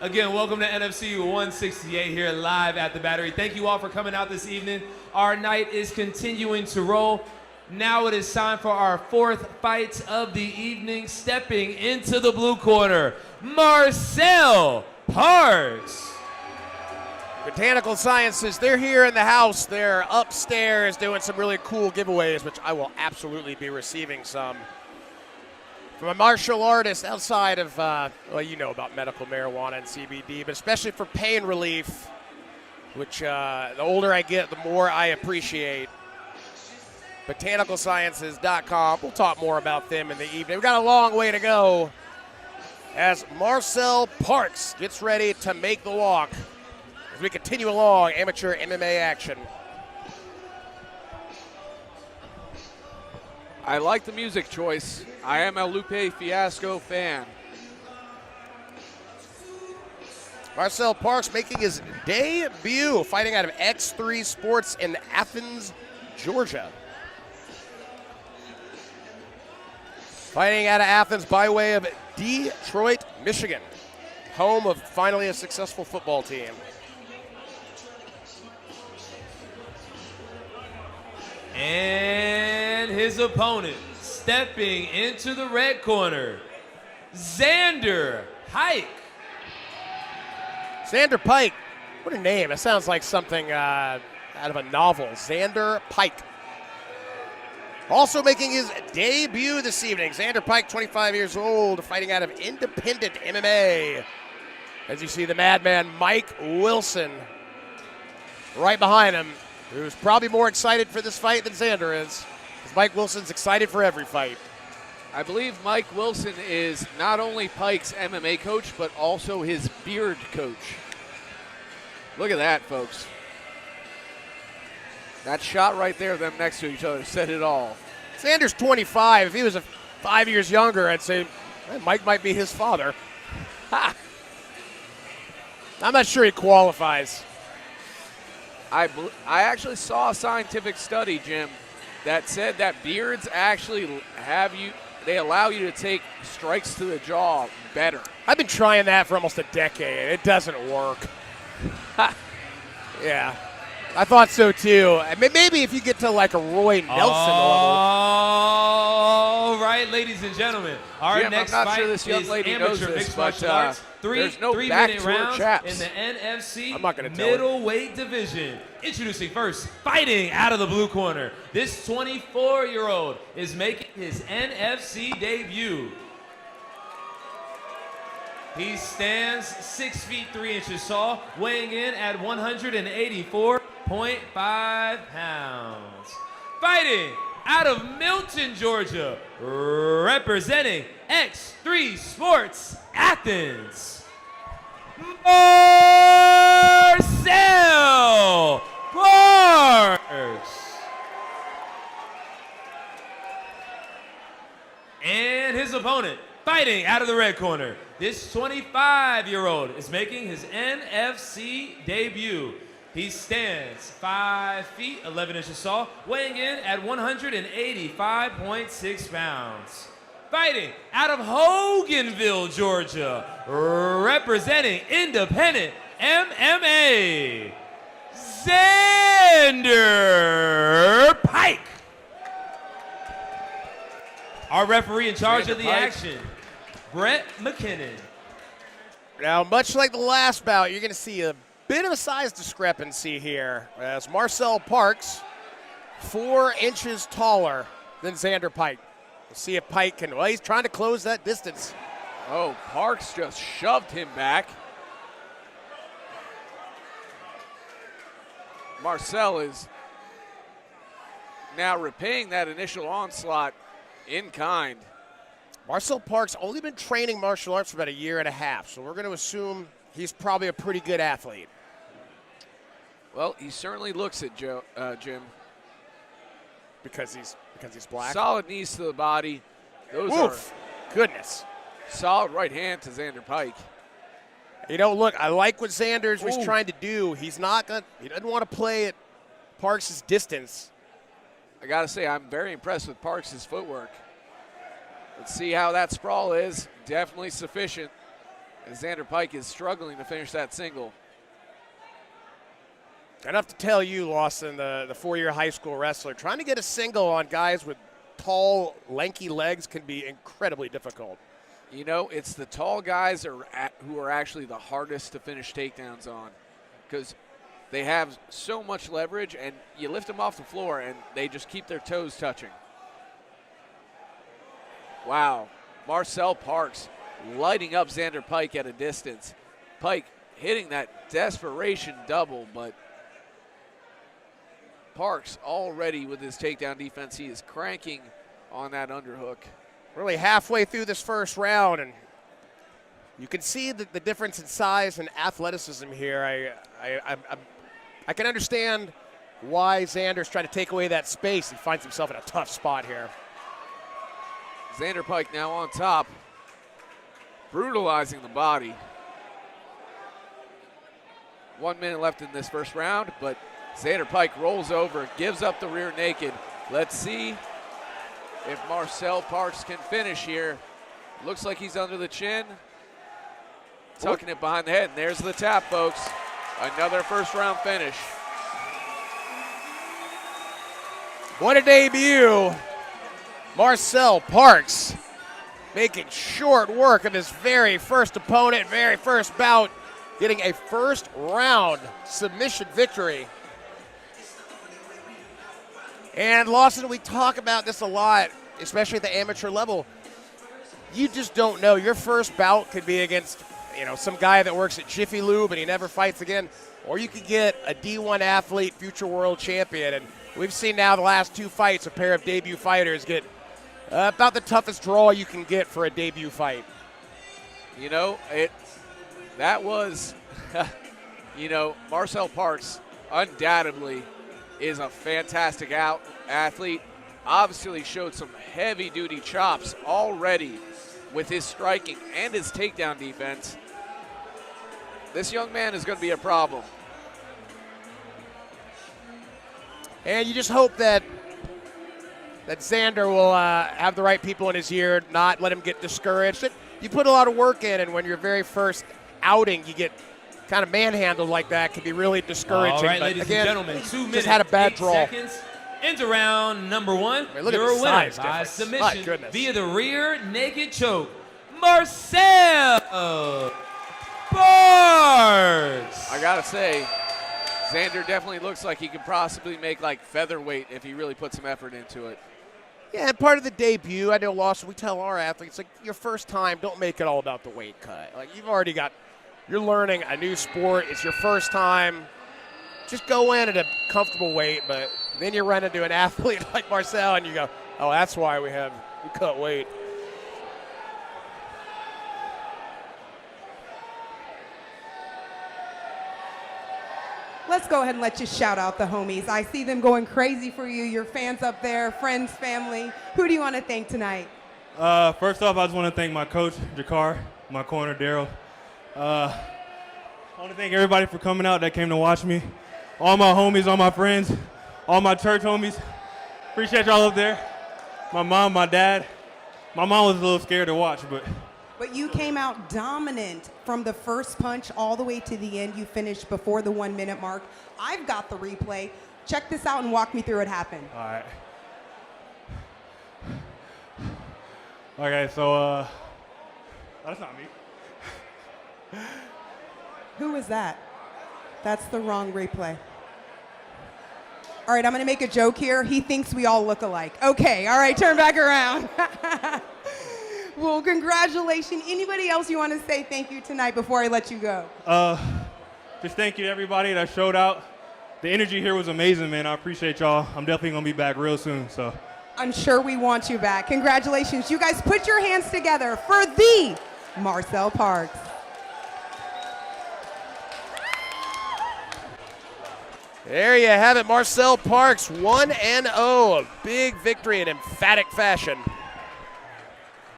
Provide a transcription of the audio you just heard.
Again, welcome to NFC 168 here live at the Battery. Thank you all for coming out this evening. Our night is continuing to roll. Now it is time for our fourth fight of the evening. Stepping into the blue corner, Marcel Parks. Botanical Sciences, they're here in the house. They're upstairs doing some really cool giveaways, which I will absolutely be receiving some. From a martial artist outside of, well, you know about medical marijuana and CBD, but especially for pain relief, which the older I get, the more I appreciate. BotanicalSciences.com. We'll talk more about them in the evening. We've got a long way to go as Marcel Parks gets ready to make the walk as we continue along amateur MMA action. I like the music choice. I am a Lupe Fiasco fan. Marcel Parks making his debut, fighting out of X3 Sports in Athens, Georgia. Fighting out of Athens by way of Detroit, Michigan, home of finally a successful football team. And his opponent, stepping into the red corner, Xander Pike. Xander Pike, what a name. That sounds like something out of a novel. Xander Pike. Also making his debut this evening, Xander Pike, 25 years old, fighting out of Independent MMA. As you see the madman Mike Wilson right behind him, who's probably more excited for this fight than Xander is, because Mike Wilson's excited for every fight. I believe Mike Wilson is not only Pike's MMA coach, but also his beard coach. Look at that, folks. That shot right there, them next to each other, said it all. Xander's 25. If he was 5 years younger, I'd say Mike might be his father. Ha! I'm not sure he qualifies. I actually saw a scientific study, Jim, that said that beards actually they allow you to take strikes to the jaw better. I've been trying that for almost a decade. It doesn't work. Yeah, I thought so too. Maybe if you get to like a Roy Nelson level. All right, ladies and gentlemen, our Jim, next I'm not fight sure this young is lady amateur knows this, mixed but, martial arts. there's no Three-minute back to her rounds chaps. in the NFC I'm not gonna tell her. middleweight division. Introducing first, fighting out of the blue corner, this 24-year-old is making his NFC debut. He stands 6 feet 3 inches tall, weighing in at 184.5 pounds. Fighting out of Milton, Georgia, representing X3 Sports Athens, Marcel Parks. And his opponent, fighting out of the red corner, this 25-year-old is making his NFC debut. He stands 5 feet 11 inches tall, weighing in at 185.6 pounds. Fighting out of Hoganville, Georgia, representing Independent MMA, Xander Pike. Our referee in charge of the action, Brett McKinnon. Now, much like the last bout, you're going to see a bit of a size discrepancy here, as Marcel Parks, 4 inches taller than Xander Pike. We'll see if Pike can, well, he's trying to close that distance. Oh, Parks just shoved him back. Marcel is now repaying that initial onslaught in kind. Marcel Parks only been training martial arts for about 1.5 years, so we're going to assume he's probably a pretty good athlete. Well, he certainly looks it, Jim. Because he's black. Solid knees to the body. Those Oof. Goodness. are solid right hand to Xander Pike. You know, look, I like what Xander's was Ooh. trying to do. He doesn't want to play at Parks' distance. I got to say, I'm very impressed with Parks' footwork. Let's see how that sprawl is. Definitely sufficient. And Xander Pike is struggling to finish that single. Enough to tell you, Lawson, the four-year high school wrestler, trying to get a single on guys with tall, lanky legs can be incredibly difficult. You know, it's the tall guys who are actually the hardest to finish takedowns on because they have so much leverage, and you lift them off the floor, and they just keep their toes touching. Wow. Marcel Parks lighting up Xander Pike at a distance. Pike hitting that desperation double, but Parks already with his takedown defense, he is cranking on that underhook. Really halfway through this first round, and you can see the difference in size and athleticism here. I can understand why Xander's trying to take away that space. He finds himself in a tough spot here. Xander Pike now on top, brutalizing the body. 1 minute left in this first round, but Xander Pike rolls over, gives up the rear naked. Let's see if Marcel Parks can finish here. Looks like he's under the chin, tucking it behind the head, and there's the tap, folks. Another first round finish. What a debut. Marcel Parks making short work of his very first opponent, very first bout, getting a first round submission victory. And Lawson, we talk about this a lot, especially at the amateur level. You just don't know. Your first bout could be against, some guy that works at Jiffy Lube and he never fights again, or you could get a D1 athlete, future world champion. And we've seen now the last two fights, a pair of debut fighters get about the toughest draw you can get for a debut fight. That was, Marcel Parks undoubtedly is a fantastic athlete. Obviously showed some heavy-duty chops already with his striking and his takedown defense. This young man is going to be a problem. And you just hope that Xander will have the right people in his ear, not let him get discouraged. You put a lot of work in, and when your very first outing, you get kind of manhandled like that, can be really discouraging. All right, but ladies again, and gentlemen, 2 minutes, just had a bad 8 draw. seconds into round number one. I mean, look at Your the winner size by difference. submission My goodness. via the rear naked choke, Marcel Parks. I gotta say, Xander definitely looks like he could possibly make like featherweight if he really put some effort into it. Yeah, and part of the debut, I know, Lawson, we tell our athletes, like, your first time, don't make it all about the weight cut. Like, you're learning a new sport. It's your first time. Just go in at a comfortable weight, but then you run into an athlete like Marcel and you go, oh, that's why we cut weight. Let's go ahead and let you shout out the homies. I see them going crazy for you, your fans up there, friends, family. Who do you want to thank tonight? First off, I just want to thank my coach, Jakar, my corner, Daryl. I want to thank everybody for coming out that came to watch me. All my homies, all my friends, all my church homies. Appreciate y'all up there. My mom, my dad. My mom was a little scared to watch, but you came out dominant from the first punch all the way to the end. You finished before the 1 minute mark. I've got the replay. Check this out and walk me through what happened. all right. Okay, so, that's not me. Who was that? That's the wrong replay. All right, I'm going to make a joke here. He thinks we all look alike. Okay, all right, turn back around. Well, congratulations. Anybody else you want to say thank you tonight before I let you go? Just thank you to everybody that showed out. The energy here was amazing, man. I appreciate y'all. I'm definitely going to be back real soon, so. I'm sure we want you back. Congratulations. You guys put your hands together for the Marcel Parks. There you have it, Marcel Parks, 1-0, a big victory in emphatic fashion.